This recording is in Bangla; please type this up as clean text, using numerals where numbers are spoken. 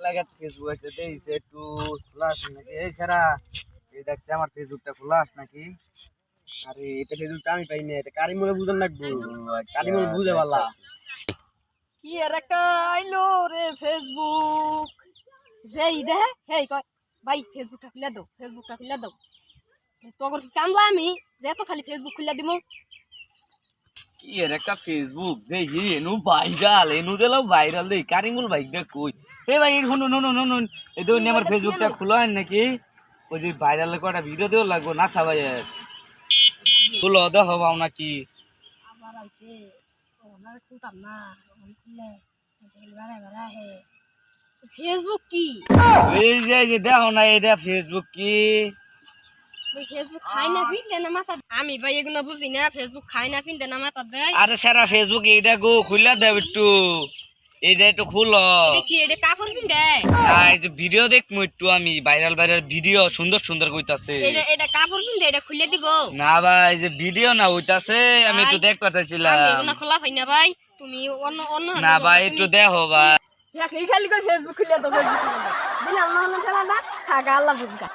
লাগে ফেসবুক আছে দেইছে একটু খোলা আছে নাকি এই সারা এই দেখছে আমার ফেসবুকটা খোলা আছে নাকি আরে এটা ফেসবুকটা আমি পাইনি এটা কারিমুলে বুঝন লাগবো কারিমুল বুঝে ভালা কি এর একটা আইলো রে ফেসবুক যেই দে হেই কয় ভাই ফেসবুকটা খুলে দাও তোর কি কামলা আমি যে তো খালি ফেসবুক খুলে দিমু কি এর একটা ফেসবুক দেখি এনু দিলাও ভাইরাল দেই কারিমুল ভাইটা কই এ ভাই শুনুন শুনুন শুনুন এই তো আমার ফেসবুকটা খোলা হয় নাকি ওই যে ভাইরাল কটা ভিডিও দেও লাগবো না সবাই খুলো দেখো পাও নাকি আবার আইছে ওনার খুলতাম না ওখানে খুলে বারে হে ফেসবুক কি এই যে দেখো না এটা ফেসবুক কি ফেসবুক খাই না ফিন দেনা মাথা আমি ভাই এগুলো বুঝি না ফেসবুক খাই না ফিন দেনা মাথা দেয় আরে সারা ফেসবুক এইটা গো খুলে দেব একটু এইটা একটু খুলো এটা কি এটা কাপড় পিন দেয় এই যে ভিডিও দেখমু একটু আমি ভাইরাল ভিডিও সুন্দর সুন্দর কইতাছে এটা কাপড় পিন দেয় এটা খুলে দিব না ভাই যে ভিডিও না হইতাছে আমি একটু দেখ করতেছিলাম আমি এগুলো খোলা পাই না ভাই তুমি অন্য অন্য না ভাই একটু দেখো ভাই খালি কই ফেসবুক খুলে দাও ফেসবুক খুলে দাও দিলাম না না খেলা না থাকা আল্লাহ বুঝা